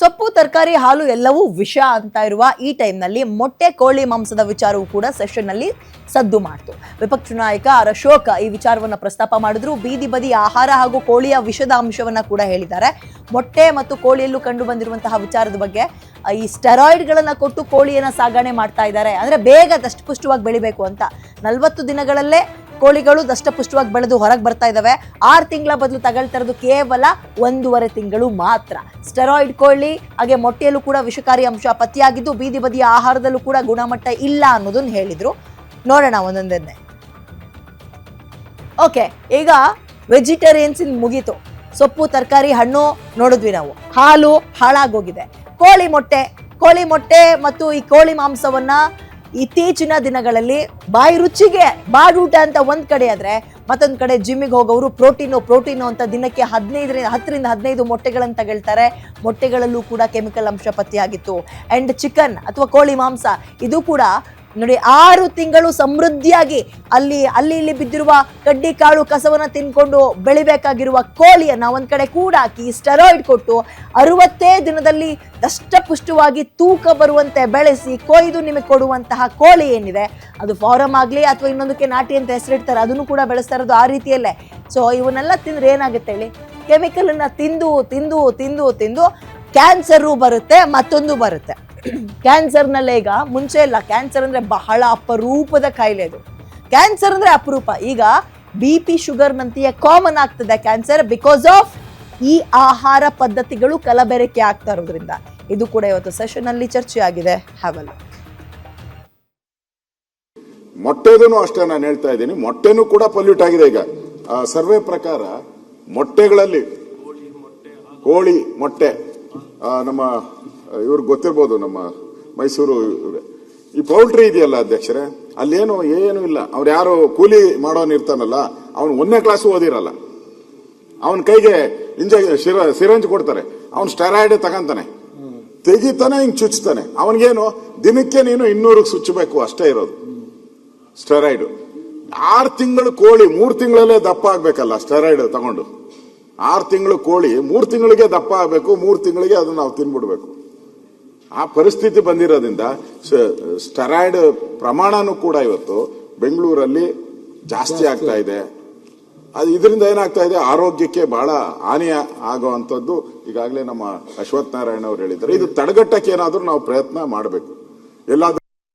ಸೊಪ್ಪು ತರಕಾರಿ ಹಾಲು ಎಲ್ಲವೂ ವಿಷ ಅಂತ ಇರುವ ಈ ಟೈಮ್ನಲ್ಲಿ ಮೊಟ್ಟೆ ಕೋಳಿ ಮಾಂಸದ ವಿಚಾರವೂ ಕೂಡ ಸೆಷನ್ ನಲ್ಲಿ ಸದ್ದು ಮಾಡ್ತು. ವಿಪಕ್ಷ ನಾಯಕ ಅಶೋಕ್ ಈ ವಿಚಾರವನ್ನ ಪ್ರಸ್ತಾಪ ಮಾಡಿದ್ರು. ಬೀದಿ ಬದಿ ಆಹಾರ ಹಾಗೂ ಕೋಳಿಯ ವಿಷದ ಅಂಶವನ್ನ ಕೂಡ ಹೇಳಿದ್ದಾರೆ. ಮೊಟ್ಟೆ ಮತ್ತು ಕೋಳಿಯಲ್ಲೂ ಕಂಡು ಬಂದಿರುವಂತಹ ವಿಚಾರದ ಬಗ್ಗೆ ಈ ಸ್ಟೆರಾಯ್ಡ್ ಗಳನ್ನ ಕೊಟ್ಟು ಕೋಳಿಯನ್ನ ಸಾಗಣೆ ಮಾಡ್ತಾ ಇದ್ದಾರೆ. ಅಂದ್ರೆ ಬೇಗ ದಷ್ಟಪುಷ್ಟವಾಗಿ ಬೆಳಿಬೇಕು ಅಂತ 40 ದಿನಗಳಲ್ಲೇ ಕೋಳಿಗಳು ದಷ್ಟಪುಷ್ಟವಾಗಿ ಬೆಳೆದು ಹೊರಗೆ ಬರ್ತಾ ಇದಾವೆ. 6 ತಿಂಗಳ ಬದಲು ತಗೊಳ್ತಾ ಇರೋದು ಕೇವಲ 1.5 ತಿಂಗಳು ಮಾತ್ರ. ಸ್ಟೆರಾಯ್ಡ್ ಕೋಳಿ ಹಾಗೆ ಮೊಟ್ಟೆಯಲ್ಲೂ ಕೂಡ ವಿಷಕಾರಿ ಅಂಶ ಪತ್ತೆಯಾಗಿದ್ದು ಬೀದಿ ಬದಿಯ ಆಹಾರದಲ್ಲೂ ಕೂಡ ಗುಣಮಟ್ಟ ಇಲ್ಲ ಅನ್ನೋದನ್ನ ಹೇಳಿದ್ರು. ನೋಡೋಣ ಒಂದೊಂದನ್ನೇ. ಓಕೆ, ಈಗ ವೆಜಿಟೇರಿಯನ್ಸ್ ಮುಗೀತು. ಸೊಪ್ಪು ತರಕಾರಿ ಹಣ್ಣು ನೋಡಿದ್ವಿ ನಾವು. ಹಾಲು ಹಾಳಾಗೋಗಿದೆ. ಕೋಳಿ ಮೊಟ್ಟೆ ಮತ್ತು ಈ ಕೋಳಿ ಮಾಂಸವನ್ನ ಇತ್ತೀಚಿನ ದಿನಗಳಲ್ಲಿ ಬಾಯಿ ರುಚಿಗೆ ಬಾಡೂಟ ಅಂತ ಒಂದ್ ಕಡೆ ಆದ್ರೆ ಮತ್ತೊಂದ್ ಕಡೆ ಜಿಮ್ಮಿಗೆ ಹೋಗೋರು ಪ್ರೋಟೀನು ಅಂತ ದಿನಕ್ಕೆ 10ರಿಂದ 15 ಮೊಟ್ಟೆಗಳನ್ನು ತಗೊಳ್ತಾರೆ. ಮೊಟ್ಟೆಗಳಲ್ಲೂ ಕೂಡ ಕೆಮಿಕಲ್ ಅಂಶ ಪತ್ತೆಯಾಗಿತ್ತು. ಅಂಡ್ ಚಿಕನ್ ಅಥವಾ ಕೋಳಿ ಮಾಂಸ ಇದು ಕೂಡ ನೋಡಿ 6 ತಿಂಗಳು ಸಮೃದ್ಧಿಯಾಗಿ ಅಲ್ಲಿ ಬಿದ್ದಿರುವ ಕಡ್ಡಿ ಕಾಳು ಕಸವನ್ನ ತಿನ್ಕೊಂಡು ಬೆಳಿಬೇಕಾಗಿರುವ ಕೋಳಿಯನ್ನ ಒಂದ್ ಕಡೆ ಕೂಡ ಹಾಕಿ ಸ್ಟೆರಾಯ್ಡ್ ಕೊಟ್ಟು 60 ದಿನದಲ್ಲಿ ದಷ್ಟಪುಷ್ಟವಾಗಿ ತೂಕ ಬರುವಂತೆ ಬೆಳೆಸಿ ಕೊಯ್ದು ನಿಮಗೆ ಕೊಡುವಂತಹ ಕೋಳಿ ಏನಿದೆ ಅದು ಫಾರಂ ಆಗ್ಲಿ ಅಥವಾ ಇನ್ನೊಂದಕ್ಕೆ ನಾಟಿ ಅಂತ ಹೆಸರಿಡ್ತಾರೆ ಅದನ್ನು ಕೂಡ ಬೆಳೆಸ್ತಾ ಇರೋದು ಆ ರೀತಿಯಲ್ಲೇ. ಸೊ ಇವನ್ನೆಲ್ಲ ತಿಂದ್ರೆ ಏನಾಗುತ್ತೆ ಹೇಳಿ? ಕೆಮಿಕಲ್ ಅನ್ನ ತಿಂದು ಕ್ಯಾನ್ಸರ್ ಬರುತ್ತೆ, ಮತ್ತೊಂದು ಬರುತ್ತೆ. ಕ್ಯಾನ್ಸರ್ನಲ್ಲೇ ಈಗ ಮುಂಚೆ ಇಲ್ಲ. ಕ್ಯಾನ್ಸರ್ ಅಂದ್ರೆ ಬಹಳ ಅಪರೂಪದ ಕಾಯಿಲೆ. ಅದು ಕ್ಯಾನ್ಸರ್ ಅಂದ್ರೆ ಅಪರೂಪ. ಈಗ BP ಶುಗರ್ ನಂತೆಯೇ ಕಾಮನ್ ಆಗ್ತದೆ ಕ್ಯಾನ್ಸರ್ ಬಿಕಾಸ್ ಆಫ್ ಈ ಆಹಾರ ಪದ್ಧತಿಗಳು ಕಲಬೆರಕೆ ಆಗ್ತಾ ಇರೋದ್ರಿಂದ. ಇದು ಕೂಡ ಇವತ್ತು ಸೆಷನ್ ಅಲ್ಲಿ ಚರ್ಚೆ ಆಗಿದೆ. ಹಾವಲ್ಲ ಮೊಟ್ಟೆದೂ ಅಷ್ಟೇ ನಾನು ಹೇಳ್ತಾ ಇದ್ದೀನಿ. ಮೊಟ್ಟೆನೂ ಕೂಡ ಪೊಲ್ಯೂಟ್ ಆಗಿದೆ. ಈಗ ಸರ್ವೆ ಪ್ರಕಾರ ಮೊಟ್ಟೆಗಳಲ್ಲಿ ಕೋಳಿ ಮೊಟ್ಟೆ ನಮ್ಮ ಇವ್ರಿಗೆ ಗೊತ್ತಿರ್ಬೋದು, ನಮ್ಮ ಮೈಸೂರು ಈ ಪೌಲ್ಟ್ರಿ ಇದೆಯಲ್ಲ ಅಧ್ಯಕ್ಷರೇ, ಅಲ್ಲೇನು ಏನು ಇಲ್ಲ. ಅವ್ರು ಯಾರು ಕೂಲಿ ಮಾಡೋನ್ ಇರ್ತಾನಲ್ಲ ಅವ್ನು 1ನೇ ಕ್ಲಾಸ್ ಓದಿರಲ್ಲ, ಅವನ ಕೈಗೆ ಸಿರಂಜ್ ಕೊಡ್ತಾರೆ, ಅವ್ನು ಸ್ಟೆರಾಯ್ಡ್ ತಗೊಂತಾನೆ, ತೆಗಿತಾನೆ, ಹಿಂಗ್ ಚುಚ್ತಾನೆ. ಅವನಿಗೇನು ದಿನಕ್ಕೆ ನೀನು 200 ಚುಚ್ಚಬೇಕು ಅಷ್ಟೇ ಇರೋದು ಸ್ಟೆರಾಯ್ಡ್. 6 ತಿಂಗಳು ಕೋಳಿ 3 ತಿಂಗಳಲ್ಲೇ ದಪ್ಪ ಆಗ್ಬೇಕಲ್ಲ ಸ್ಟೆರಾಯ್ಡ್ ತಗೊಂಡು. 6 ತಿಂಗಳು ಕೋಳಿ 3 ತಿಂಗಳಿಗೆ ದಪ್ಪ ಆಗ್ಬೇಕು, 3 ತಿಂಗಳಿಗೆ ಅದನ್ನ ನಾವು ತಿನ್ಬಿಡ್ಬೇಕು. ಆ ಪರಿಸ್ಥಿತಿ ಬಂದಿರೋದ್ರಿಂದ ಸ್ಟೆರಾಯ್ಡ್ ಪ್ರಮಾಣನೂ ಕೂಡ ಇವತ್ತು ಬೆಂಗಳೂರಲ್ಲಿ ಜಾಸ್ತಿ ಆಗ್ತಾ ಇದೆ. ಅದು ಇದರಿಂದ ಏನಾಗ್ತಾ ಇದೆ, ಆರೋಗ್ಯಕ್ಕೆ ಬಹಳ ಹಾನಿ ಆಗುವಂಥದ್ದು ಈಗಾಗಲೇ ನಮ್ಮ ಅಶ್ವಥ್ ನಾರಾಯಣ ಅವರು ಹೇಳಿದ್ದಾರೆ. ಇದು ತಡೆಗಟ್ಟಕ್ಕೆ ಏನಾದ್ರೂ ನಾವು ಪ್ರಯತ್ನ ಮಾಡಬೇಕು. ಎಲ್ಲಾದ್ರೂ